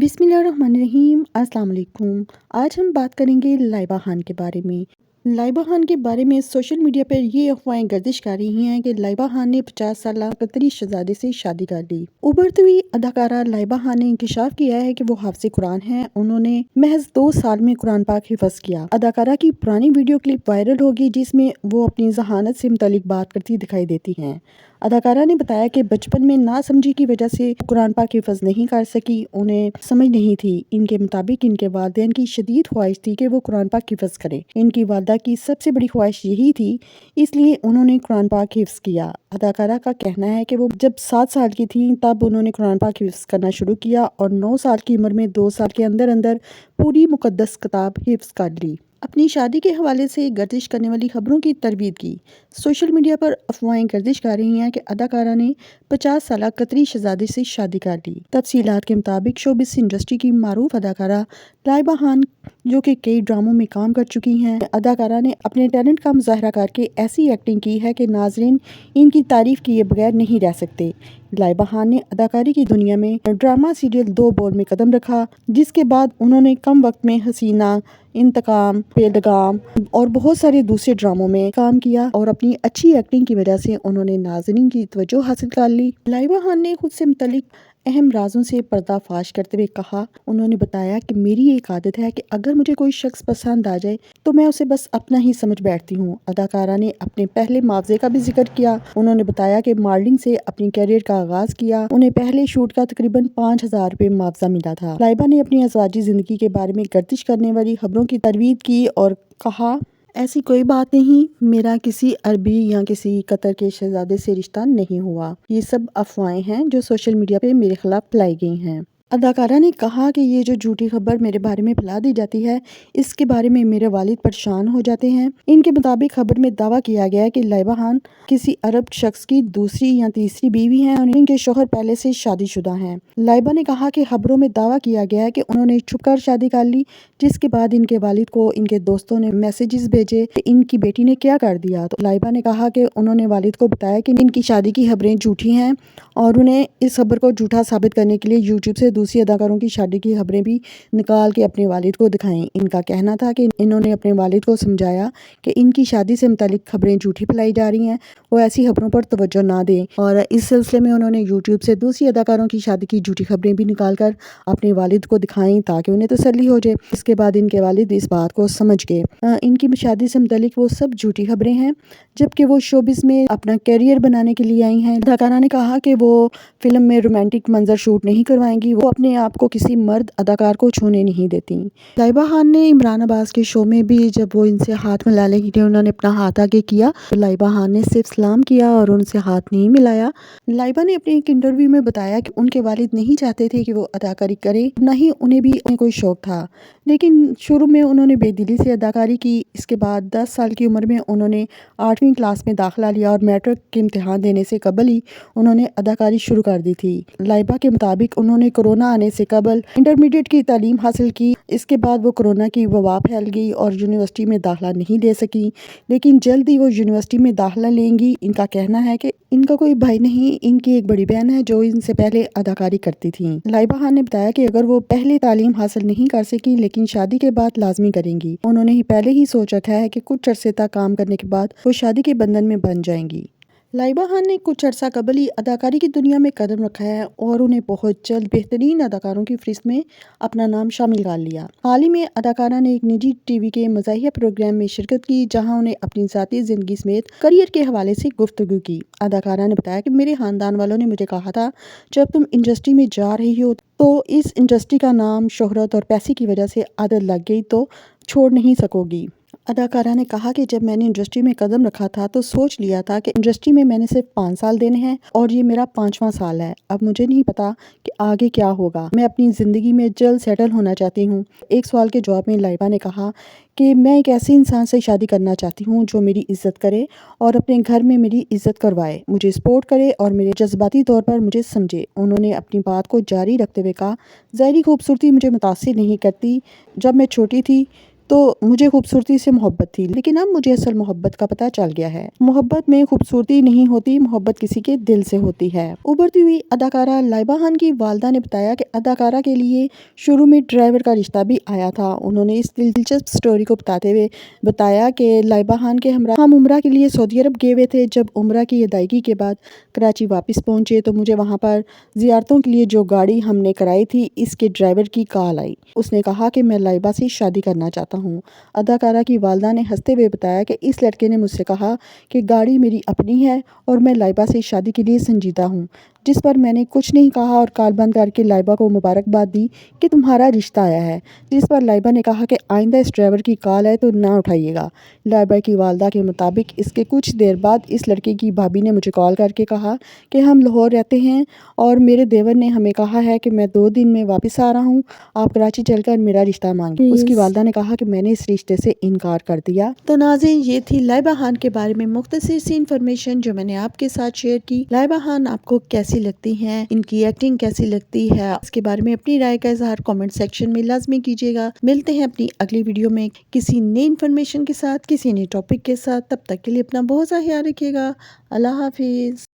बिस्मिल्लाहिर्रहमानिर्रहीम। अस्सलाम वालेकुम। आज हम बात करेंगे लाइबा खान के बारे में। लाइबा खान के बारे में सोशल मीडिया पर ये अफवाहें गर्दिश कर रही हैं कि लाइबा खान ने 50 साल कतरी शहजादे से शादी कर ली। उभरती हुई अदाकारा लाइबा खान ने इंकशाफ किया है कि वो हाफिज़ कुरान हैं। उन्होंने महज 2 साल में कुरान पाक हिफ्ज़ किया। अदाकारा की पुरानी वीडियो क्लिप वायरल होगी जिसमें वो अपनी जहानत से मुतालिक बात करती दिखाई देती हैं। अदाकारा ने बताया कि बचपन में नासमझी की वजह से कुरान पाक हिफ्ज़ नहीं कर सकी, उन्हें समझ नहीं थी। इनके मुताबिक इनके वालिदैन की शदीद ख्वाहिश थी कि वो कुरान पाक हिफ्ज़ करें। इनकी वालदा की सबसे बड़ी ख्वाहिश यही थी, इसलिए उन्होंने कुरान पाक हिफ्ज़ किया। अदाकारा का कहना है कि वो जब 7 साल की थी तब उन्होंने कुरान पाक हिफ्ज़ करना शुरू किया और 9 साल की उम्र में 2 साल के अंदर अंदर पूरी मुक़द्दस किताब हिफ्ज़ कर ली। अपनी शादी के हवाले से गर्दिश करने वाली खबरों की तरवीद की। सोशल मीडिया पर अफवाहें गर्दिश कर रही हैं कि अदाकारा ने 50 साल कतरी शहजादे से शादी कर ली। तफसीलात के मुताबिक शोबिस इंडस्ट्री की मारूफ अदाकारा लाइबा खान, जो कि कई ड्रामों में काम कर चुकी हैं, अदाकारा ने अपने टैलेंट का मुजाहरा करके ऐसी एक्टिंग की है कि नाजरीन इनकी तारीफ किए बगैर नहीं रह सकते। लाइबा खान ने अदाकारी की दुनिया में ड्रामा सीरियल 2 बोल में कदम रखा, जिसके बाद उन्होंने कम वक्त में हसीना, इंतकाम, बेलगाम और बहुत सारे दूसरे ड्रामों में काम किया और अपनी अच्छी एक्टिंग की वजह से उन्होंने नाज़रीन की तवज्जो हासिल कर ली। लाइबा खान ने खुद से मुतल्लिक अहम राजों से पर्दाफाश करते हुए कहा, उन्होंने बताया कि मेरी एक आदत है कि अगर मुझे कोई शख्स पसंद आ जाए तो मैं उसे बस अपना ही समझ बैठती हूँ। अदाकारा ने अपने पहले मुआवजे का भी जिक्र किया। उन्होंने बताया कि मॉडलिंग से अपनी कैरियर का आगाज किया। उन्हें पहले शूट का तकरीबन 5,000 रुपये मुआवजा मिला था। लाइबा ने अपनी अज़वाजी जिंदगी के बारे में गर्दिश करने वाली खबरों की तरवीद की और कहा, ऐसी कोई बात नहीं, मेरा किसी अरबी या किसी कतर के शहजादे से रिश्ता नहीं हुआ। ये सब अफवाहें हैं जो सोशल मीडिया पे मेरे खिलाफ फैलाई गई हैं। अदाकारा ने कहा कि ये जो झूठी खबर मेरे बारे में फैला दी जाती है, इसके बारे में मेरे वालिद परेशान हो जाते हैं। इनके मुताबिक खबर में दावा किया गया है कि लाइबा खान किसी अरब शख्स की दूसरी या तीसरी बीवी हैं और इनके शोहर पहले से शादीशुदा हैं। लाइबा ने कहा कि खबरों में दावा किया गया है कि उन्होंने छुपकर शादी कर ली, जिसके बाद इनके वालिद को इनके दोस्तों ने मैसेजेस भेजे कि इनकी बेटी ने क्या कर दिया। तो लाइबा ने कहा कि उन्होंने वालिद को बताया कि इनकी शादी की खबरें झूठी हैं और उन्हें इस खबर को झूठा साबित करने के लिए यूट्यूब से दूसरी अदाकारों की शादी की खबरें भी निकाल के अपने वालिद को दिखाएं। इनका कहना था कि इन्होंने अपने वालिद को समझाया कि इनकी शादी से मुतालिक खबरें झूठी फैलाई जा रही हैं, वो ऐसी खबरों पर तवज्जो ना दें। और इस सिलसिले में उन्होंने यूट्यूब से दूसरी अदाकारों की शादी की झूठी खबरें भी निकाल कर अपने वालिद को दिखाई ताकि उन्हें तसल्ली हो जाए। इसके बाद इनके वालिद इस बात को समझ गए। इनकी शादी से मुतालिक वो सब झूठी खबरें हैं, जबकि वो शोबिस में अपना कैरियर बनाने के लिए आई हैं। अदाकारा ने कहा कि वो फिल्म में रोमांटिक मंजर शूट नहीं करवाएंगी, वो अपने आप को किसी मर्द अदाकार को छूने नहीं देती। लाइबा खान ने इमरान अब्बास के शो में भी जब वो इनसे हाथ मिलाने के लिए उन्होंने अपना हाथ आगे किया तो लाइबा खान ने सिर्फ सलाम किया और उनसे हाथ नहीं मिलाया। लाइबा ने अपने एक इंटरव्यू में बताया कि उनके वालिद नहीं चाहते थे कि वो अदाकारी करे, न ही उन्हें भी कोई शौक था, लेकिन शुरू में उन्होंने बेदिली से अदाकारी की। इसके बाद 10 साल की उम्र में उन्होंने 8वीं क्लास में दाखिला लिया और मैट्रिक के इम्तिहान देने से कबल ही उन्होंने अदाकारी शुरू कर दी थी। लाइबा के मुताबिक उन्होंने कोरोना आने से कबल इंटरमीडिएट की तालीम हासिल की। इसके बाद वो कोरोना की वबा फैल गई और यूनिवर्सिटी में दाखिला नहीं ले सकी, लेकिन जल्द ही वो यूनिवर्सिटी में दाखिला लेंगी। इनका कहना है कि इनका कोई भाई नहीं, इनकी एक बड़ी बहन है जो इनसे पहले अदाकारी करती थी। लाइबा खान ने बताया कि अगर वो पहले तालीम हासिल नहीं कर सकी लेकिन शादी के बाद लाजमी करेंगी। उन्होंने ही पहले ही सोच रखा है कि कुछ अरसे तक काम करने के बाद वो शादी के बंधन में बन जाएंगी। लाइबा खान ने कुछ अर्सा कबल ही अदाकारी की दुनिया में कदम रखा है और उन्हें बहुत जल्द बेहतरीन अदाकारों की फहरिस्त में अपना नाम शामिल कर लिया। हाल ही में अदाकारा ने एक निजी टीवी के मज़ाहिया प्रोग्राम में शिरकत की, जहां उन्हें अपनी ज़ाती ज़िंदगी समेत करियर के हवाले से गुफ्तगू की। अदाकारा ने बताया कि मेरे ख़ानदान वालों ने मुझे कहा था, जब तुम इंडस्ट्री में जा रही हो तो इस इंडस्ट्री का नाम, शोहरत और पैसे की वजह से आदत लग गई तो छोड़ नहीं सकोगी। अदाकारा ने कहा कि जब मैंने इंडस्ट्री में कदम रखा था तो सोच लिया था कि इंडस्ट्री में मैंने सिर्फ 5 साल देने हैं और ये मेरा 5वां साल है। अब मुझे नहीं पता कि आगे क्या होगा। मैं अपनी ज़िंदगी में जल्द सेटल होना चाहती हूँ। एक सवाल के जवाब में लाइबा ने कहा कि मैं एक ऐसे इंसान से शादी करना चाहती हूँ जो मेरी इज़्ज़त करे और अपने घर में मेरी इज़्ज़त करवाए, मुझे सपोर्ट करे और मेरे जज्बाती तौर पर मुझे समझे। उन्होंने अपनी बात को जारी रखते हुए कहा, ज़ाहिरी खूबसूरती मुझे मुतासिर नहीं करती। जब मैं छोटी थी تو مجھے خوبصورتی سے محبت تھی، لیکن اب مجھے اصل محبت کا پتہ چل گیا ہے۔ محبت میں خوبصورتی نہیں ہوتی، محبت کسی کے دل سے ہوتی ہے۔ ابھرتی ہوئی اداکارہ لائبہ خان کی والدہ نے بتایا کہ اداکارہ کے لیے شروع میں ڈرائیور کا رشتہ بھی آیا تھا۔ انہوں نے اس دلچسپ سٹوری کو بتاتے ہوئے بتایا کہ لائبہ خان کے ہمراہ ہم عمرہ کے لیے سعودی عرب گئے ہوئے تھے۔ جب عمرہ کی ادائیگی کے بعد کراچی واپس پہنچے تو مجھے وہاں پر زیارتوں کے لیے جو گاڑی ہم نے کرائی تھی اس کے ڈرائیور کی کال آئی۔ اس نے کہا کہ میں لائبہ سے شادی کرنا چاہتا ہوں۔ اداکارہ کی والدہ نے ہنستے ہوئے بتایا کہ اس لڑکے نے مجھ سے کہا کہ گاڑی میری اپنی ہے اور میں لائبہ سے شادی کے لیے سنجیدہ ہوں، جس پر میں نے کچھ نہیں کہا اور کال بند کر کے لائبہ کو مبارکباد دی کہ تمہارا رشتہ آیا ہے، جس پر لائبہ نے کہا کہ آئندہ اس ڈرائیور کی کال آئے تو نہ اٹھائیے گا۔ لائبہ کی والدہ کے مطابق اس کے کچھ دیر بعد اس لڑکے کی بھابی نے مجھے کال کر کے کہا کہ ہم لاہور رہتے ہیں اور میرے دیور نے ہمیں کہا ہے کہ میں 2 دن میں واپس آ رہا ہوں، آپ کراچی چل کر میرا رشتہ مانگیں۔ اس کی والدہ نے کہا کہ میں نے اس رشتے سے انکار کر دیا۔ تو ناظرین، یہ تھی لائبہ خان کے بارے میں مختصر سی انفارمیشن جو میں نے آپ کے ساتھ شیئر کی۔ لائبہ خان آپ کو کیسی لگتی ہیں، ان کی ایکٹنگ کیسی لگتی ہے، اس کے بارے میں اپنی رائے کا اظہار کامنٹ سیکشن میں لازمی کیجیے گا۔ ملتے ہیں اپنی اگلی ویڈیو میں کسی نئی انفارمیشن کے ساتھ، کسی نئے ٹاپک کے ساتھ۔ تب تک کے لیے اپنا بہت سا خیال رکھیے گا۔ اللہ حافظ۔